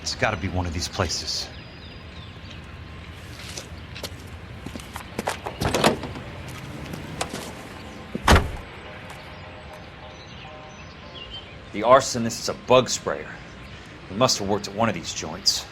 It's got to be one of these places. The arsonist's a bug sprayer. He must have worked at one of these joints.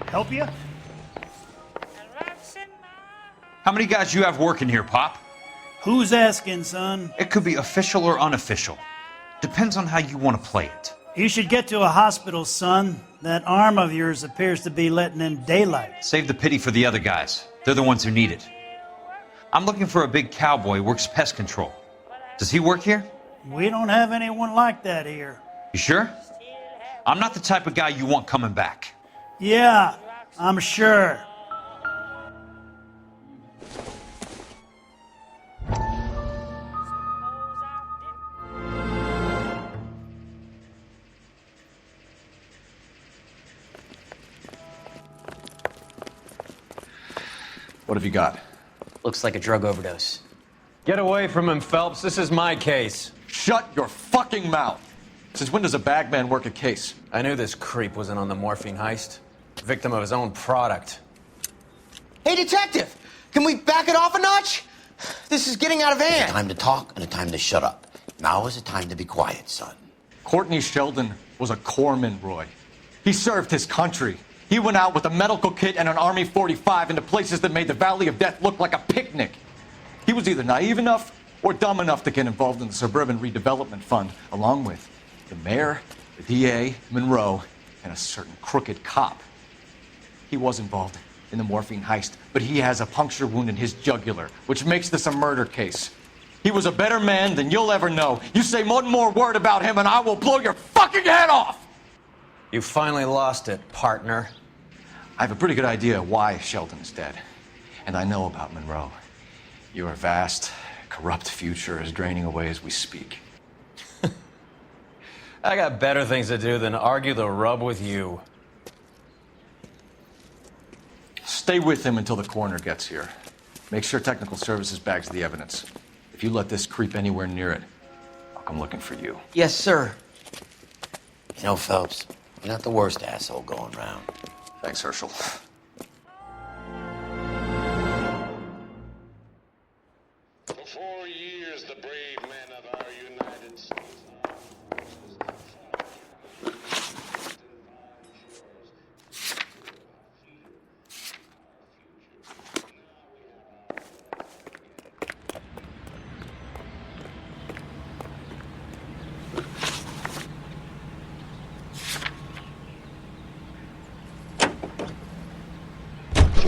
Help you? How many guys you have working here, Pop? Who's asking, son? It could be official or unofficial. Depends on how you want to play it. You should get to a hospital, son. That arm of yours appears to be letting in daylight. Save the pity for the other guys. They're the ones who need it. I'm looking for a big cowboy who works pest control. Does he work here? We don't have anyone like that here. You sure? I'm not the type of guy you want coming back. Yeah, I'm sure. What have you got? Looks like a drug overdose. Get away from him, Phelps. This is my case. Shut your fucking mouth! Since when does a bagman work a case? I knew this creep was in on the morphine heist. Victim of his own product. Hey, detective! Can we back it off a notch? This is getting out of hand. A time to talk and a time to shut up. Now is the time to be quiet, son. Courtney Sheldon was a corpsman, Roy. He served his country. He went out with a medical kit and an Army 45 into places that made the Valley of Death look like a picnic. He was either naive enough or dumb enough to get involved in the Suburban Redevelopment Fund, along with the mayor, the DA, Monroe, and a certain crooked cop. He was involved in the morphine heist, but he has a puncture wound in his jugular, which makes this a murder case. He was a better man than you'll ever know. You say one more word about him and I will blow your fucking head off! You finally lost it, partner. I have a pretty good idea why Sheldon is dead. And I know about Monroe. Your vast, corrupt future is draining away as we speak. I got better things to do than argue the rub with you. Stay with him until the coroner gets here. Make sure technical services bags the evidence. If you let this creep anywhere near it, I'll come looking for you. Yes, sir. You know, Phelps, you're not the worst asshole going round. Thanks, Herschel. For 4 years, the brave men of our United States.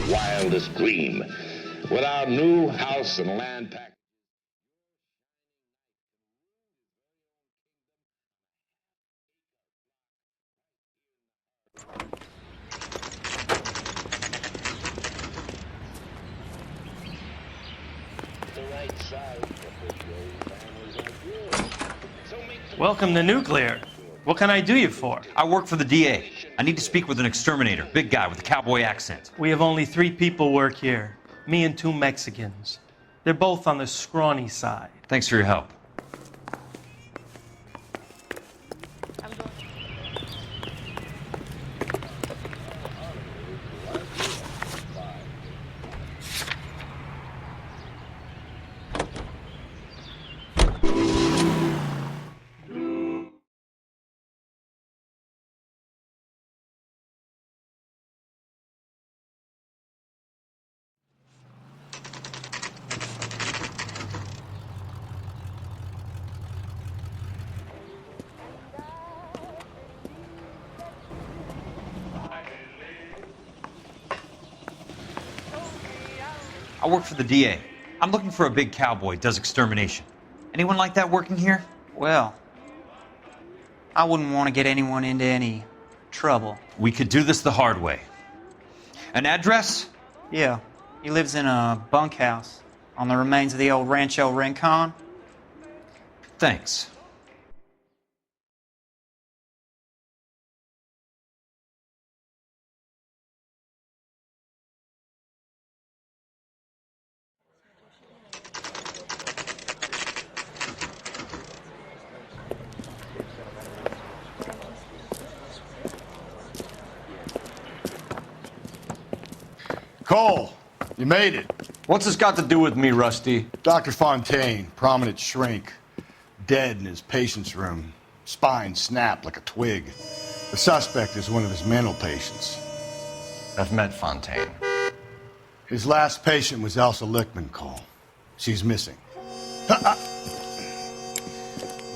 Wildest dream. With our new house and land pack. Welcome to Nuclear. What can I do you for? I work for the DA. I need to speak with an exterminator, big guy with a cowboy accent. We have only 3 people work here. Me and 2 Mexicans. They're both on the scrawny side. Thanks for your help. I work for the DA. I'm looking for a big cowboy, does extermination. Anyone like that working here? Well, I wouldn't want to get anyone into any trouble. We could do this the hard way. An address? Yeah, he lives in a bunkhouse on the remains of the old Rancho Rincon. Thanks. Cole, you made it. What's this got to do with me, Rusty? Dr. Fontaine, prominent shrink, dead in his patient's room, spine snapped like a twig. The suspect is one of his mental patients. I've met Fontaine. His last patient was Elsa Lichtman, Cole. She's missing.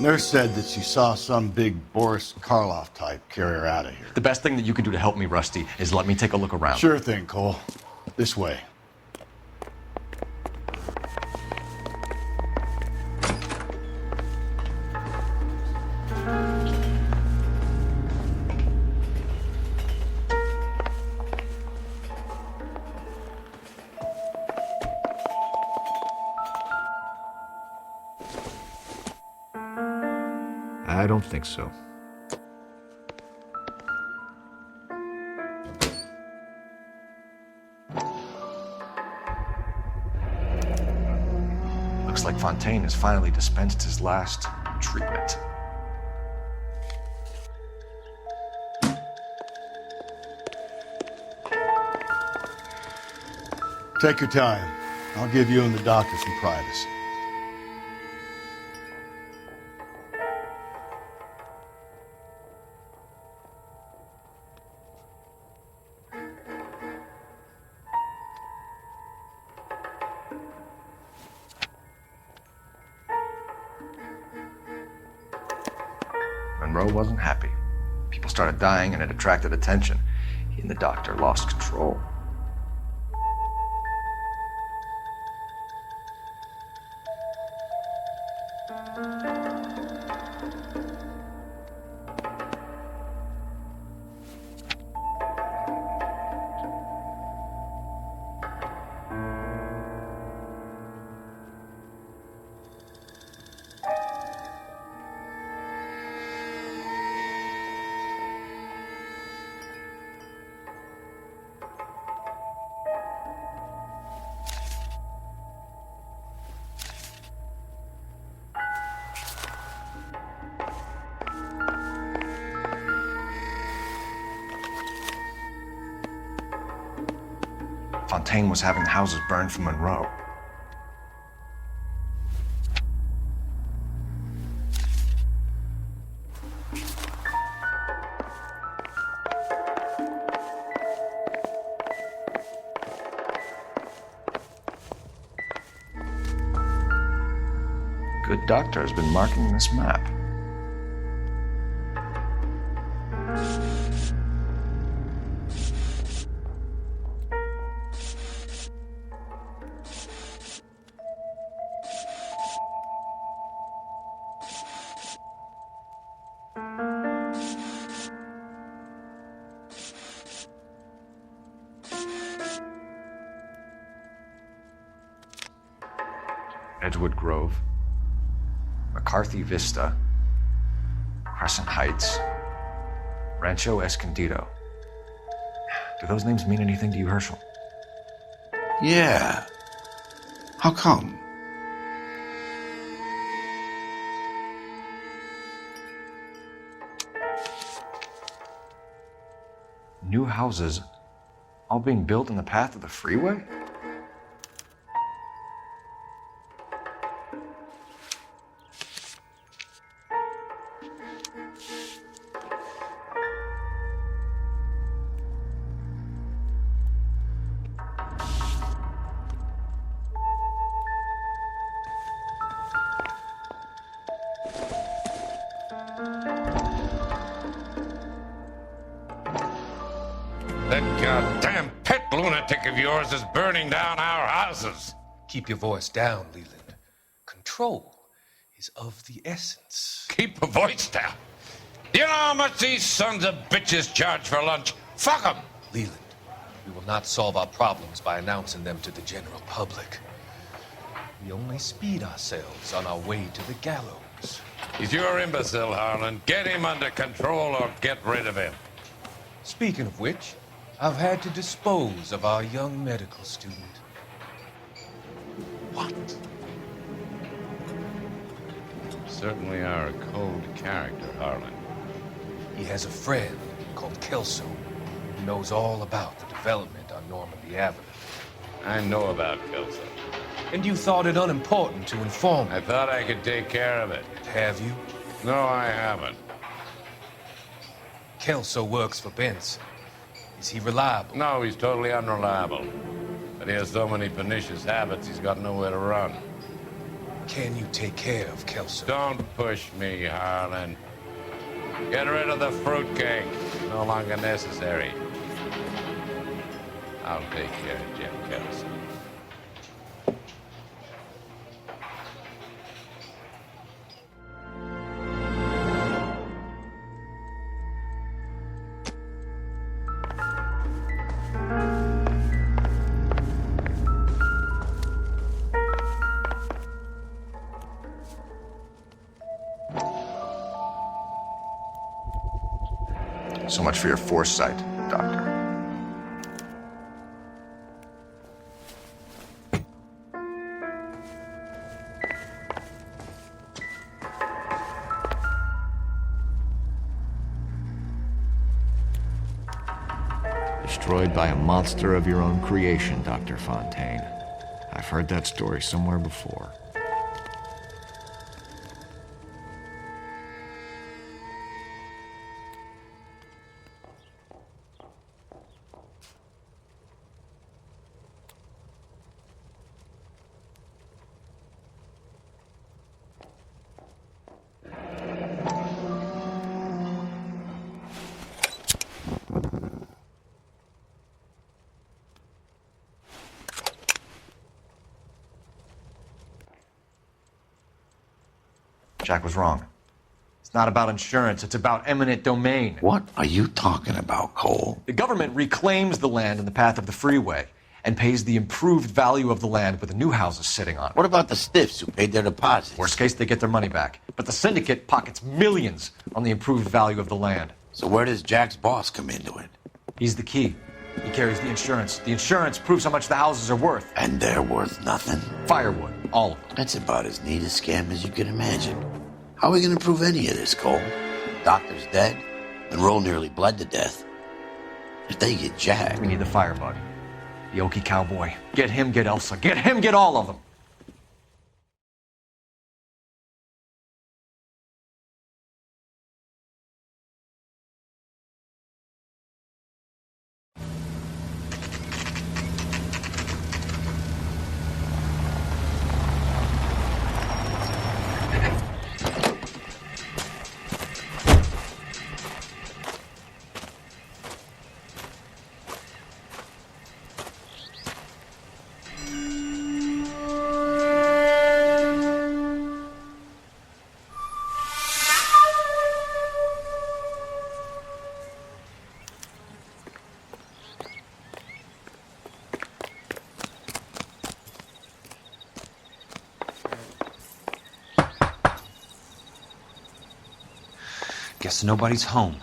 Nurse said that she saw some big Boris Karloff type carry her out of here. The best thing that you can do to help me, Rusty, is let me take a look around. Sure thing, Cole. This way. I don't think so. Looks like Fontaine has finally dispensed his last treatment. Take your time. I'll give you and the doctor some privacy. Monroe wasn't happy. People started dying and it attracted attention. He and the doctor lost control. Fontaine was having houses burned for Monroe. Good doctor has been marking this map. Edgewood Grove, McCarthy Vista, Crescent Heights, Rancho Escondido. Do those names mean anything to you, Herschel? Yeah. How come? New houses all being built in the path of the freeway? That goddamn pet lunatic pack of yours is burning down our houses. Keep your voice down, Leland. Control is of the essence. Keep your voice down. You know how much these sons of bitches charge for lunch? Fuck them. Leland, we will not solve our problems by announcing them to the general public. We only speed ourselves on our way to the gallows. He's your imbecile, Harlan. Get him under control or get rid of him. Speaking of which, I've had to dispose of our young medical student. What? Certainly are a cold character, Harlan. He has a friend called Kelso who knows all about the development on Normandy Avenue. I know about Kelso. And you thought it unimportant to inform me. I thought I could take care of it. Have you? No, I haven't. Kelso works for Benson. Is he reliable? No, he's totally unreliable. But he has so many pernicious habits, he's got nowhere to run. Can you take care of Kelso? Don't push me, Harlan. Get rid of the fruitcake. No longer necessary. I'll take care of Jim Kelso. So much for your foresight, Doctor. Destroyed by a monster of your own creation, Dr. Fontaine. I've heard that story somewhere before. Jack was wrong. It's not about insurance, it's about eminent domain. What are you talking about, Cole? The government reclaims the land in the path of the freeway and pays the improved value of the land with the new houses sitting on it. What about the stiffs who paid their deposits? Worst case, they get their money back. But the syndicate pockets millions on the improved value of the land. So where does Jack's boss come into it? He's the key. He carries the insurance. The insurance proves how much the houses are worth. And they're worth nothing? Firewood, all of them. That's about as neat a scam as you can imagine. How are we going to prove any of this, Cole? Doctor's dead. Monroe nearly bled to death. If they get Jack... We need the firebug. The Okie cowboy. Get him, get Elsa. Get him, get all of them. Guess nobody's home.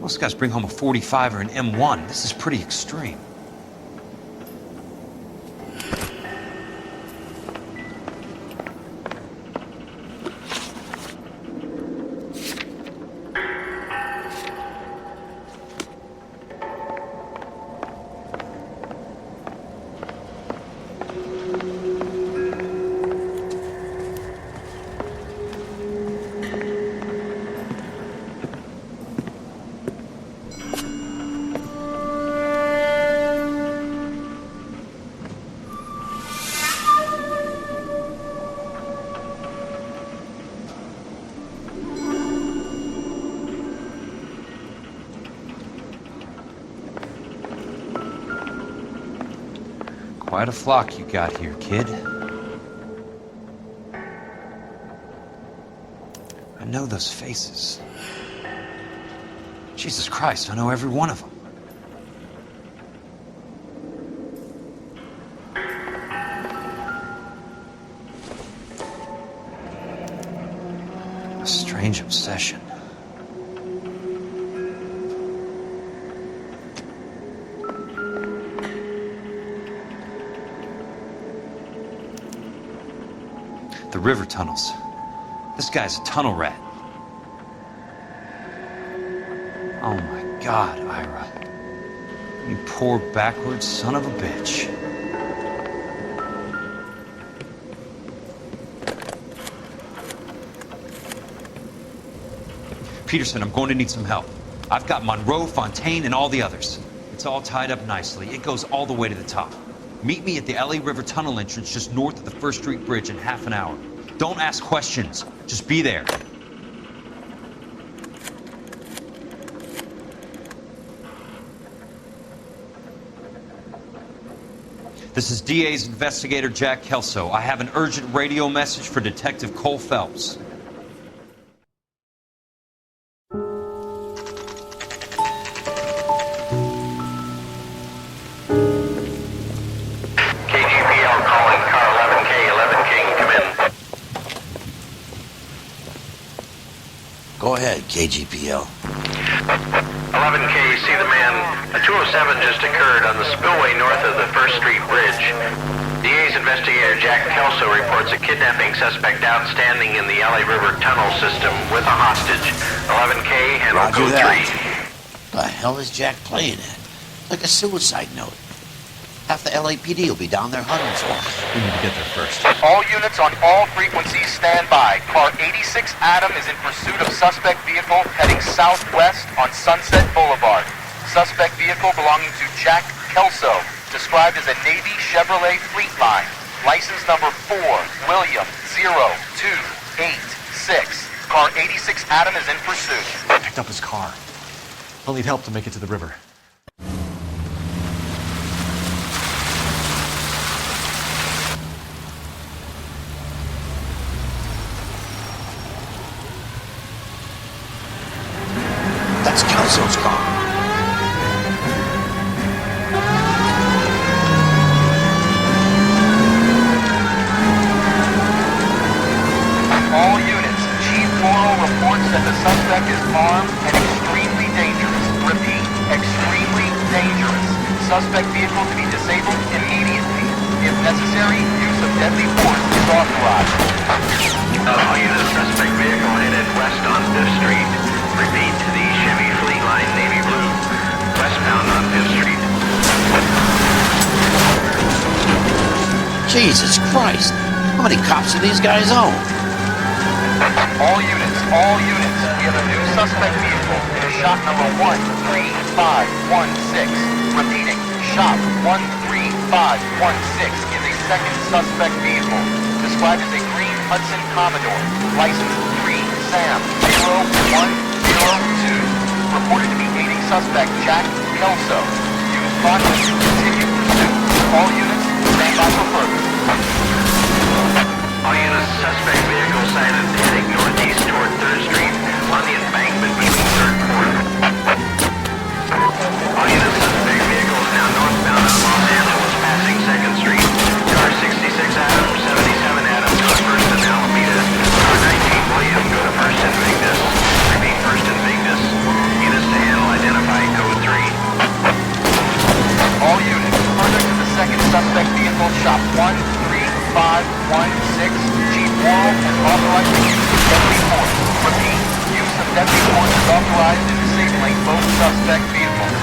Most guys bring home a 45 or an M1. This is pretty extreme. Quite a flock you got here, kid. I know those faces. Jesus Christ, I know every one of them. A strange obsession. The river tunnels. This guy's a tunnel rat. Oh my God, Ira. You poor backwards son of a bitch. Peterson, I'm going to need some help. I've got Monroe, Fontaine, and all the others. It's all tied up nicely. It goes all the way to the top. Meet me at the LA River Tunnel entrance just north of the First Street Bridge in half an hour. Don't ask questions. Just be there. This is DA's investigator Jack Kelso. I have an urgent radio message for Detective Cole Phelps. KGPL calling car 11K, 11 King, come in. Go ahead, KGPL. 11K, see the man. A 207 just occurred on the spillway north of the First Street Bridge. DA's investigator Jack Kelso reports a kidnapping suspect outstanding in the LA River tunnel system with a hostage. 11K, handle Roger code that. 3. The hell is Jack playing at? Like a suicide note. Half the LAPD will be down there hunting for him. We need to get there first. All units on all frequencies stand by. Car 86 Adam is in pursuit of suspect vehicle heading southwest on Sunset Boulevard. Suspect vehicle belonging to Jack Kelso, described as a Navy Chevrolet Fleetline. License number 4, William 0286. Car 86 Adam is in pursuit. I picked up his car. I'll need help to make it to the river. That's Kelso's car. All units, Chief Morrow reports that the suspect is armed and extremely dangerous. Repeat, extremely dangerous. Suspect vehicle to be disabled immediately. If necessary, use of deadly force is authorized. All units, suspect vehicle headed west on 5th Street. Repeat, the Chevy Fleetline Navy Blue. Westbound on 5th Street. Jesus Christ. How many cops do these guys own? All units, we have a new suspect vehicle. It is shop number 13516. Repeating, shop 13516 is a second suspect vehicle, described as a green Hudson Commodore, license 3 Sam 0102, reported to be aiding suspect Jack Kelso. Use caution to continue pursuit. All units, stand by for further. All units, suspect vehicle sighted heading northeast toward 3rd Street on the embankment between 3rd and 4th. All units, suspect vehicle is now northbound on Los Angeles, passing 2nd Street. Car 66 Adam, 77 Adam, go to 1st and Alameda. Car 19 William, go to 1st and Vignes. Repeat, 1st and Vignes. Units to handle, identify code 3. All units, further to the second suspect vehicle, shop 13516. Chief Morrow has authorized the use of deadly force. Repeat, use of deadly force is authorized in disabling both suspect vehicles.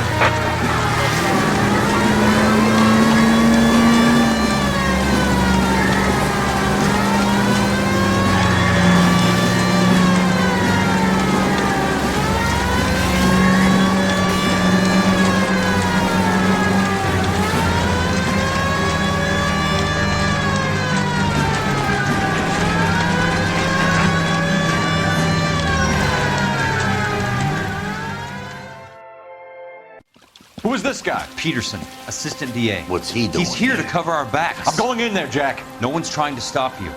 Who is this guy? Peterson, assistant DA. What's he doing? He's here to cover our backs. I'm going in there, Jack. No one's trying to stop you.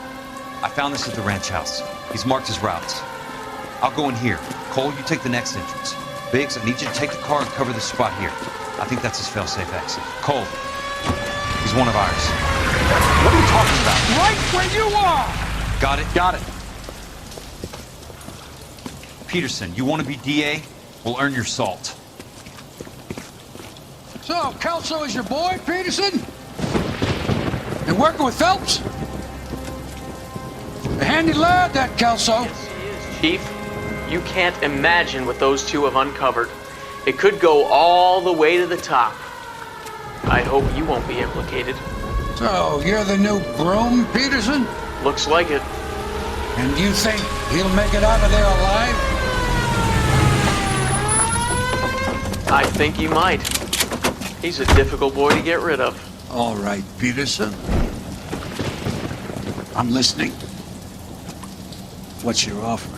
I found this at the ranch house. He's marked his routes. I'll go in here. Cole, you take the next entrance. Biggs, I need you to take the car and cover this spot here. I think that's his fail-safe exit. Cole, he's one of ours. What are you talking about? Right where you are! Got it? Got it. Peterson, you want to be DA? We'll earn your salt. So, Kelso is your boy, Peterson? And working with Phelps? A handy lad, that Kelso. Chief, you can't imagine what those two have uncovered. It could go all the way to the top. I hope you won't be implicated. So, you're the new groom, Peterson? Looks like it. And you think he'll make it out of there alive? I think he might. He's a difficult boy to get rid of. All right, Peterson. I'm listening. What's your offer?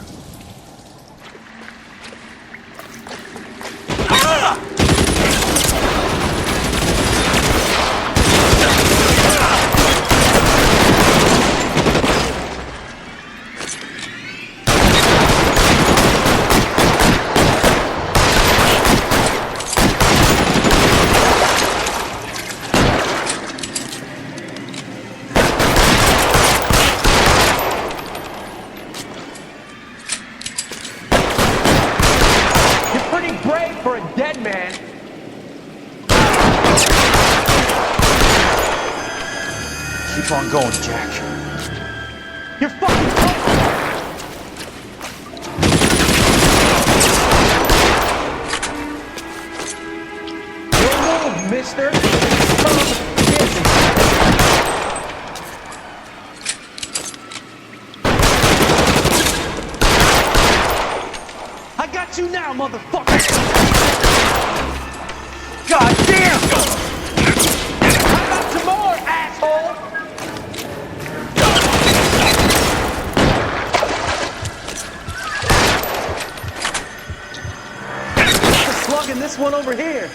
Keep on going, Jack. You're fucking Good move, mister. I got you now, motherfucker! God damn! How about some more, asshole? Just slugging this one over here.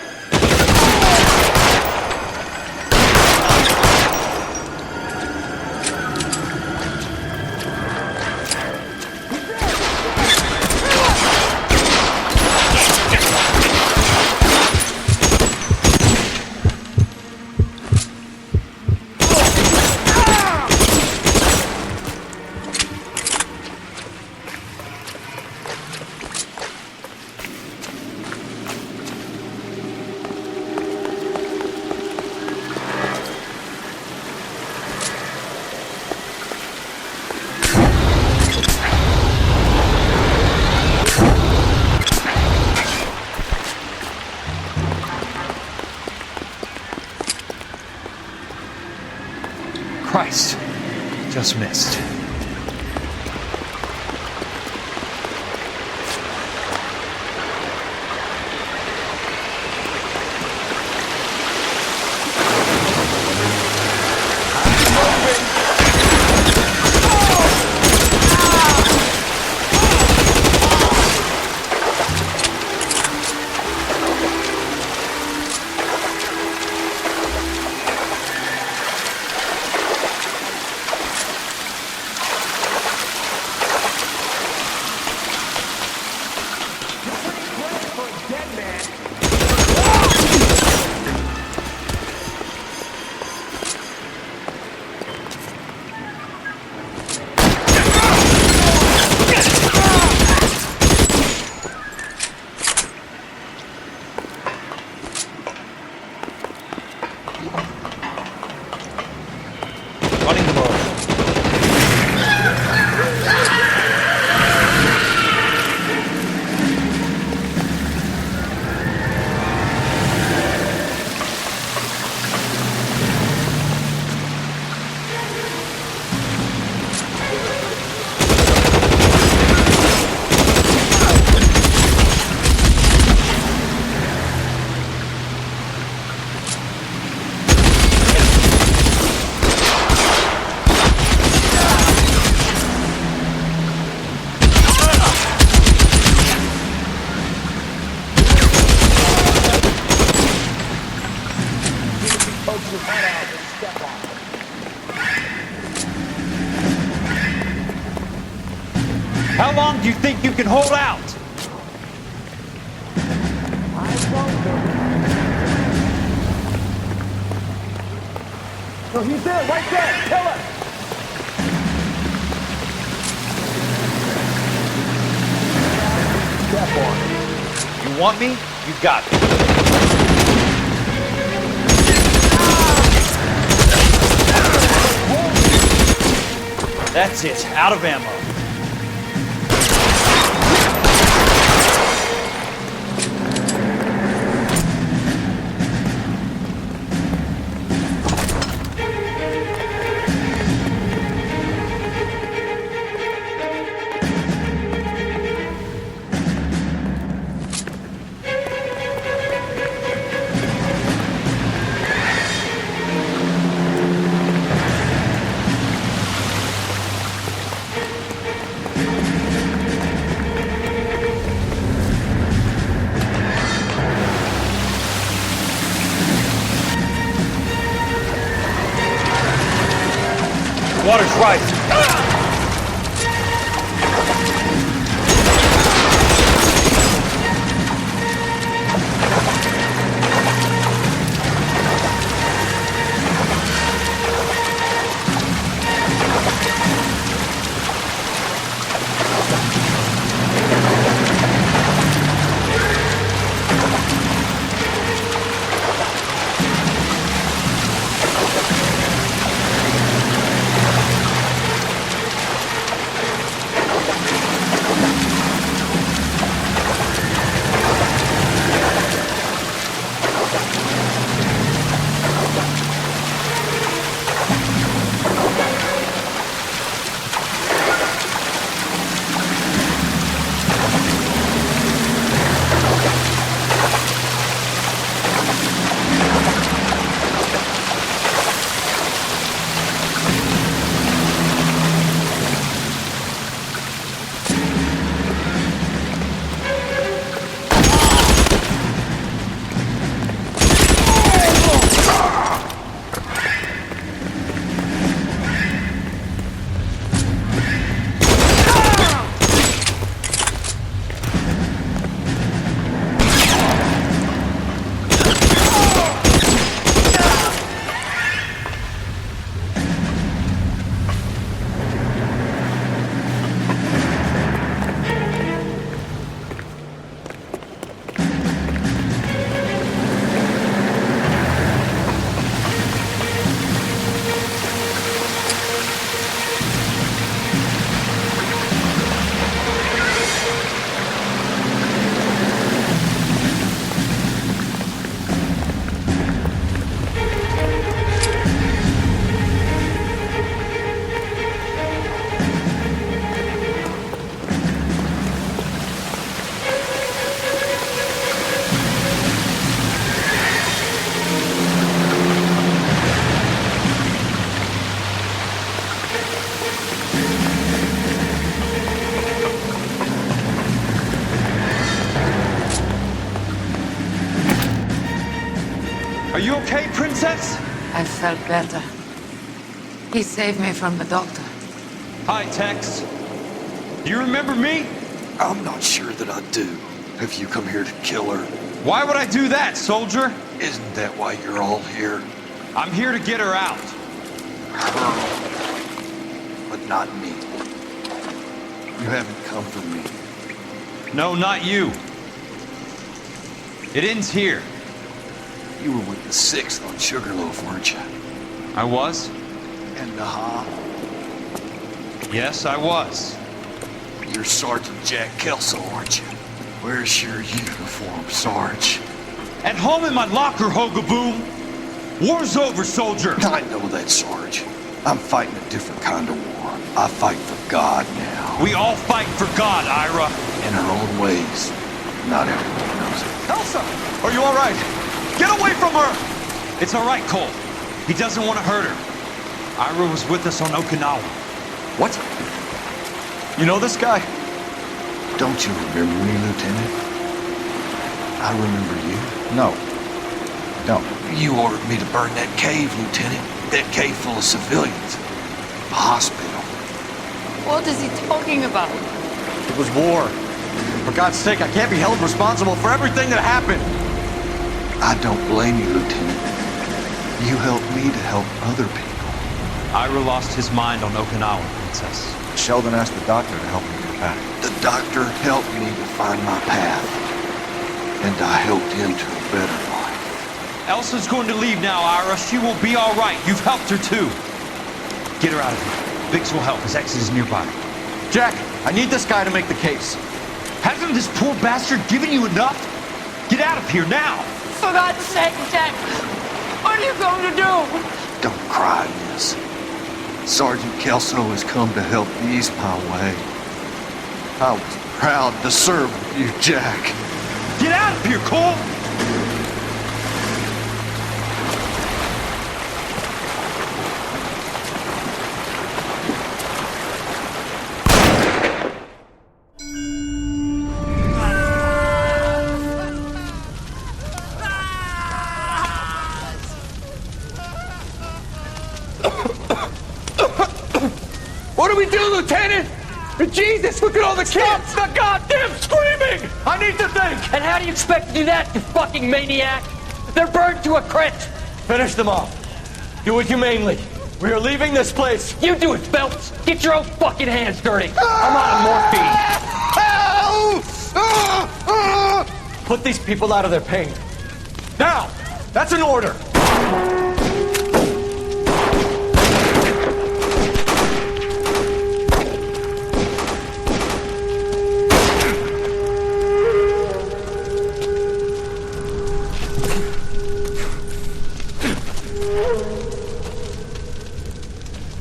Christ, just missed. You can hold out. No, he's there, right there. Kill him. Step on it. You want me? You got me. That's it. Out of ammo. Water's right. Are you okay, Princess? I felt better. He saved me from the doctor. Hi, Tex. Do you remember me? I'm not sure that I do. Have you come here to kill her? Why would I do that, soldier? Isn't that why you're all here? I'm here to get her out. Her. But not me. You haven't come for me. No, not you. It ends here. You were with the 6th on Sugarloaf, weren't you? I was? And Naha? Yes, I was. You're Sergeant Jack Kelso, aren't you? Where's your uniform, Sarge? At home in my locker, Hogaboom. War's over, soldier. I know that, Sarge. I'm fighting a different kind of war. I fight for God now. We all fight for God, Ira. In our own ways. Not everyone knows it. Elsa, are you all right? Get away from her! It's all right, Cole. He doesn't want to hurt her. Ira was with us on Okinawa. What? You know this guy? Don't you remember me, Lieutenant? I remember you. No. Don't. You ordered me to burn that cave, Lieutenant. That cave full of civilians. A hospital. What is he talking about? It was war. For God's sake, I can't be held responsible for everything that happened. I don't blame you, Lieutenant. You helped me to help other people. Ira lost his mind on Okinawa, Princess. Sheldon asked the doctor to help him get back. The doctor helped me to find my path. And I helped him to a better life. Elsa's going to leave now, Ira. She will be all right. You've helped her, too. Get her out of here. Biggs will help. His exit is nearby. Jack, I need this guy to make the case. Hasn't this poor bastard given you enough? Get out of here now! For God's sake, Jack! What are you going to do? Don't cry, miss. Sergeant Kelso has come to help ease my way. I was proud to serve with you, Jack. Get out of here, Cole! What do we do, Lieutenant? Jesus, look at all the kids! Stop the goddamn screaming! I need to think! And how do you expect to do that, you fucking maniac? They're burned to a crisp! Finish them off. Do it humanely. We are leaving this place. You do it, Phelps! Get your own fucking hands dirty! I'm on morphine! Put these people out of their pain. Now! That's an order!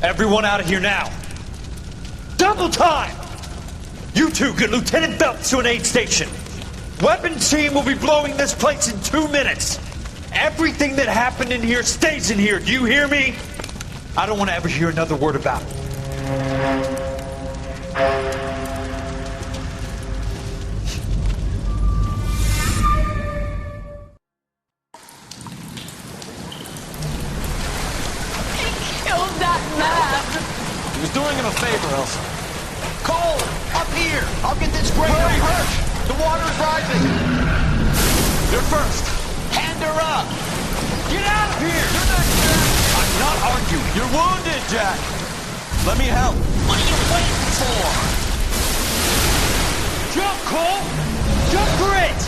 Everyone out of here now. Double time! You two get Lieutenant Phelps to an aid station. Weapons team will be blowing this place in 2 minutes. Everything that happened in here stays in here. Do you hear me? I don't want to ever hear another word about it. He was doing him a favor, Elsa. Cole, up here. I'll get this grader. Hurry! The water is rising. You're first. Hand her up. Get out of here! You're not Jack! I'm not arguing. You're wounded, Jack. Let me help. What are you waiting for? Jump, Cole! Jump for it!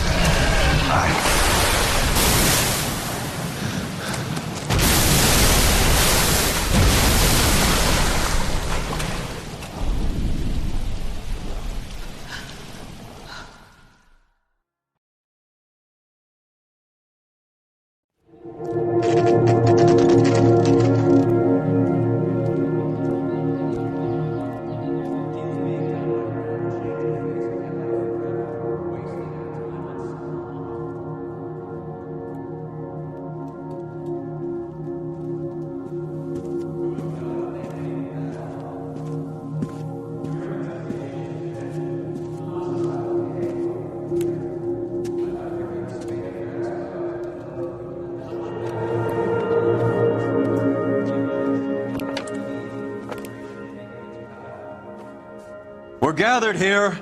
We're gathered here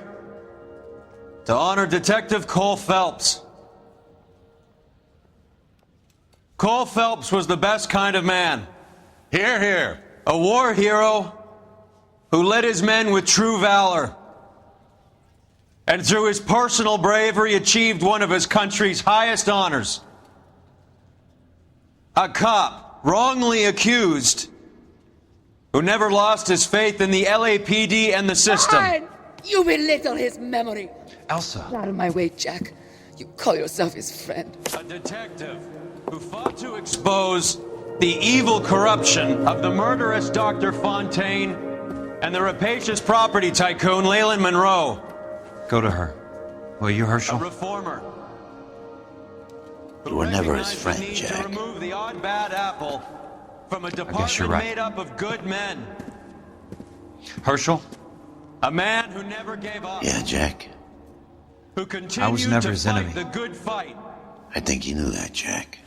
to honor Detective Cole Phelps. Cole Phelps was the best kind of man. Hear, hear. A war hero who led his men with true valor. And through his personal bravery achieved one of his country's highest honors. A cop wrongly accused who never lost his faith in the LAPD and the system. Fine. You belittle his memory. Elsa. Out of my way, Jack. You call yourself his friend. A detective who fought to expose the evil corruption of the murderous Dr. Fontaine and the rapacious property tycoon Leyland Monroe. Go to her. Will you, Herschel? A reformer. You were never his friend, Jack. To remove the odd bad apple from a guess you're department right. made up of good men. Herschel? A man who never gave up. Yeah, Jack. Who continued I was never to his fight enemy. the good fight. I think you knew that, Jack.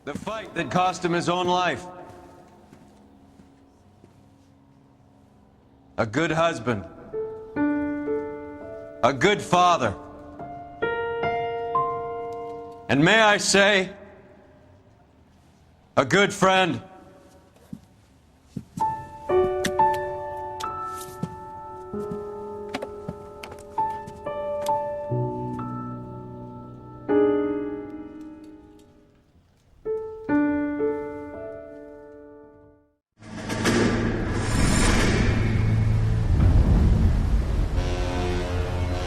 The fight that cost him his own life. A good husband. A good father. And may I say, a good friend.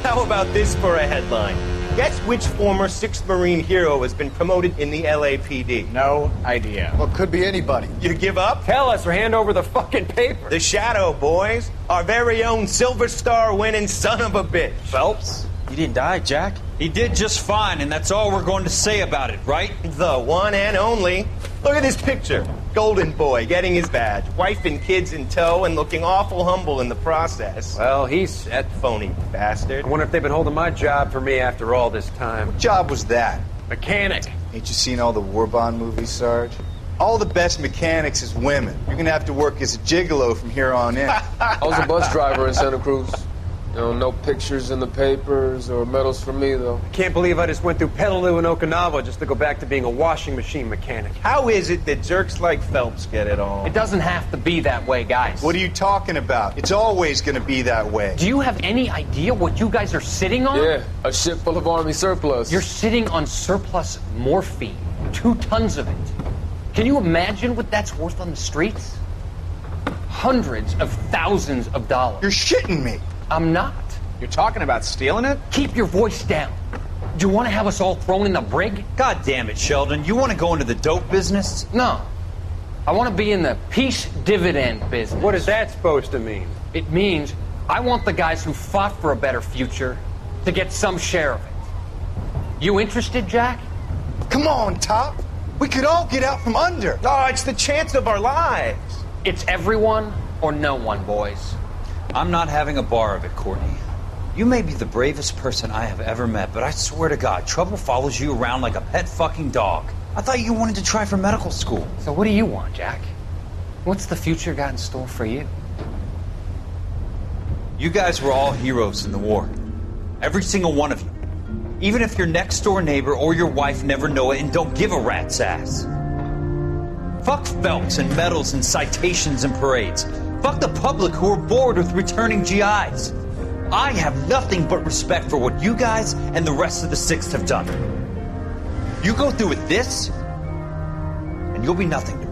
How about this for a headline? Guess which former 6th Marine hero has been promoted in the LAPD? No idea. Well, could be anybody. You give up? Tell us or hand over the fucking paper. The Shadow, boys. Our very own Silver Star winning son of a bitch. Phelps? You didn't die, Jack. He did just fine, and that's all we're going to say about it, right? The one and only. Look at this picture. Golden boy getting his badge, wife and kids in tow, and looking awful humble in the process. Well, he's set. Phony bastard. I wonder if they've been holding my job for me after all this time. What job was that? Mechanic. Ain't you seen all the war bond movies, Sarge? All the best mechanics is women. You're gonna have to work as a gigolo from here on in. I was a bus driver in Santa Cruz. You know, no pictures in the papers or medals for me, though. I can't believe I just went through Petaloo and Okinawa just to go back to being a washing machine mechanic. How is it that jerks like Phelps get it all? It doesn't have to be that way, guys. What are you talking about? It's always gonna be that way. Do you have any idea what you guys are sitting on? Yeah, a ship full of Army surplus. You're sitting on surplus morphine. 2 tons of it. Can you imagine what that's worth on the streets? Hundreds of thousands of dollars. You're shitting me. I'm not. You're talking about stealing it? Keep your voice down. Do you want to have us all thrown in the brig? God damn it, Sheldon. You want to go into the dope business? No. I want to be in the peace dividend business. What is that supposed to mean? It means I want the guys who fought for a better future to get some share of it. You interested, Jack? Come on, Top. We could all get out from under. Oh, it's the chance of our lives. It's everyone or no one, boys. I'm not having a bar of it, Courtney. You may be the bravest person I have ever met, but I swear to God, trouble follows you around like a pet fucking dog. I thought you wanted to try for medical school. So what do you want, Jack? What's the future got in store for you? You guys were all heroes in the war. Every single one of you. Even if your next door neighbor or your wife never know it and don't give a rat's ass. Fuck Phelps and medals and citations and parades. Fuck the public who are bored with returning GIs. I have nothing but respect for what you guys and the rest of the 6th have done. You go through with this, and you'll be nothing.